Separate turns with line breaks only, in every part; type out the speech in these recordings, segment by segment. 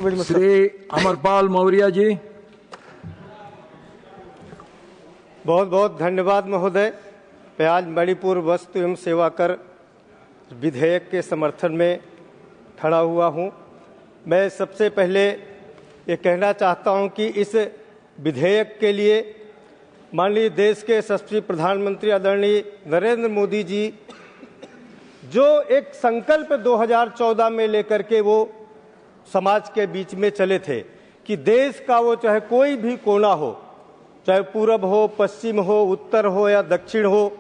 श्री अमरपाल मौर्य जी।
बहुत बहुत धन्यवाद महोदय। मैं आज मणिपुर वस्तु एवं सेवा कर विधेयक के समर्थन में खड़ा हुआ हूं। मैं सबसे पहले ये कहना चाहता हूं कि इस विधेयक के लिए माननीय देश के यशस्वी प्रधानमंत्री आदरणीय नरेंद्र मोदी जी जो एक संकल्प 2014 में लेकर के वो समाज के बीच में चले थे कि देश का वो चाहे कोई भी कोना हो, चाहे पूरब हो, पश्चिम हो, उत्तर हो या दक्षिण हो,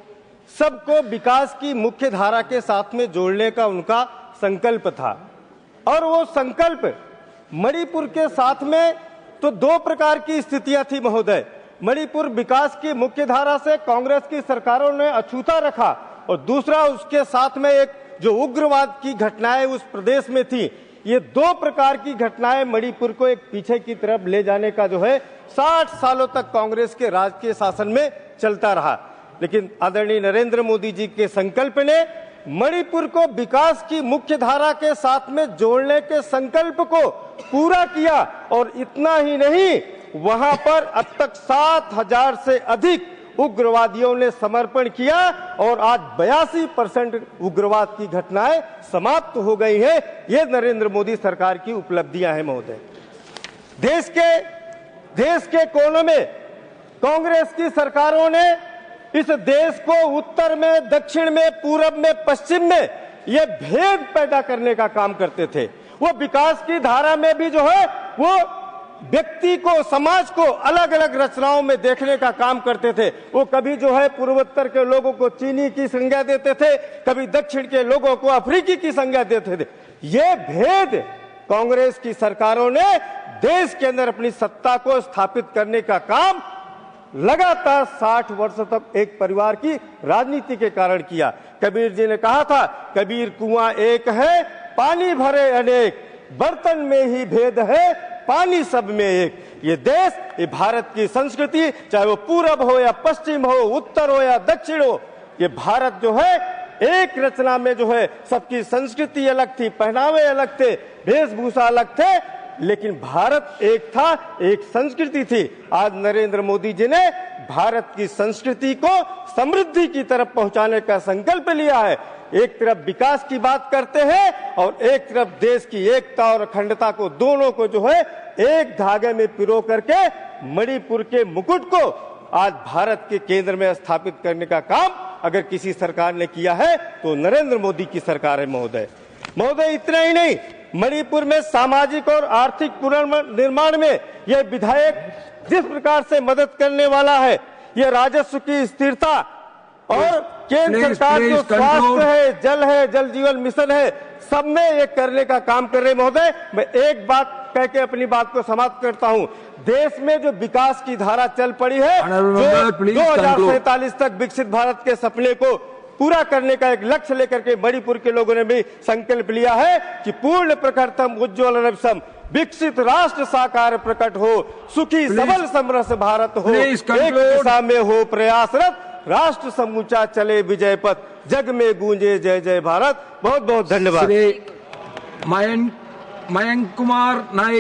सबको विकास की मुख्य धारा के साथ में जोड़ने का उनका संकल्प था। और वो संकल्प मणिपुर के साथ में तो दो प्रकार की स्थितियां थी महोदय। मणिपुर विकास की मुख्य धारा से कांग्रेस की सरकारों ने अछूता रखा और दूसरा उसके साथ में एक जो उग्रवाद की घटनाएं उस प्रदेश में थी। ये दो प्रकार की घटनाएं मणिपुर को एक पीछे की तरफ ले जाने का जो है 60 सालों तक कांग्रेस के राज के शासन में चलता रहा। लेकिन आदरणीय नरेंद्र मोदी जी के संकल्प ने मणिपुर को विकास की मुख्य धारा के साथ में जोड़ने के संकल्प को पूरा किया। और इतना ही नहीं, वहां पर अब तक 7,000 से अधिक उग्रवादियों ने समर्पण किया और आज 82% उग्रवाद की घटनाएं समाप्त हो गई हैं। ये नरेंद्र मोदी सरकार की उपलब्धियां हैं महोदय। देश के कोनों में कांग्रेस की सरकारों ने इस देश को उत्तर में, दक्षिण में, पूरब में, पश्चिम में ये भेद पैदा करने का काम करते थे। वो विकास की धारा में भी जो है वो व्यक्ति को, समाज को अलग अलग रचनाओं में देखने का काम करते थे। वो कभी जो है पूर्वोत्तर के लोगों को चीनी की संज्ञा देते थे, कभी दक्षिण के लोगों को अफ्रीकी की संज्ञा देते थे। ये भेद कांग्रेस की सरकारों ने देश के अंदर अपनी सत्ता को स्थापित करने का काम लगातार 60 वर्ष तक एक परिवार की राजनीति के कारण किया। कबीर जी ने कहा था, कबीर कुआं एक है, पानी भरे अनेक, बर्तन में ही भेद है, पानी सब में एक। ये देश, ये भारत की संस्कृति, चाहे वो पूरब हो या पश्चिम हो, उत्तर हो या दक्षिण हो, ये भारत जो है एक रचना में जो है सबकी संस्कृति अलग थी, पहनावे अलग थे, वेशभूषा अलग थे, लेकिन भारत एक था, एक संस्कृति थी। आज नरेंद्र मोदी जी ने भारत की संस्कृति को समृद्धि की तरफ पहुंचाने का संकल्प लिया है। एक तरफ विकास की बात करते हैं और एक तरफ देश की एकता और अखंडता को, दोनों को जो है एक धागे में पिरो करके मणिपुर के मुकुट को आज भारत के केंद्र में स्थापित करने का काम अगर किसी सरकार ने किया है तो नरेंद्र मोदी की सरकार है महोदय। इतना ही नहीं, मणिपुर में सामाजिक और आर्थिक पुनर्निर्माण में यह विधेयक जिस प्रकार से मदद करने वाला है, यह राजस्व की स्थिरता और केंद्र सरकार जो स्वास्थ्य है, जल जीवन मिशन है, सब में ये करने का काम कर रहे महोदय। मैं एक बात कह के अपनी बात को समाप्त करता हूं। देश में जो विकास की धारा चल पड़ी है, जो 2047 तक विकसित भारत के सपने को पूरा करने का एक लक्ष्य लेकर के मणिपुर के लोगों ने भी संकल्प लिया है कि पूर्ण प्रखरतम उज्ज्वल नवसम विकसित राष्ट्र साकार प्रकट हो, सुखी सबल समरस भारत हो, एक दिशा में हो प्रयासरत, राष्ट्र समूचा चले विजय पथ, जग में गूंजे जय जय भारत। बहुत बहुत धन्यवाद।
मयंक कुमार नायक।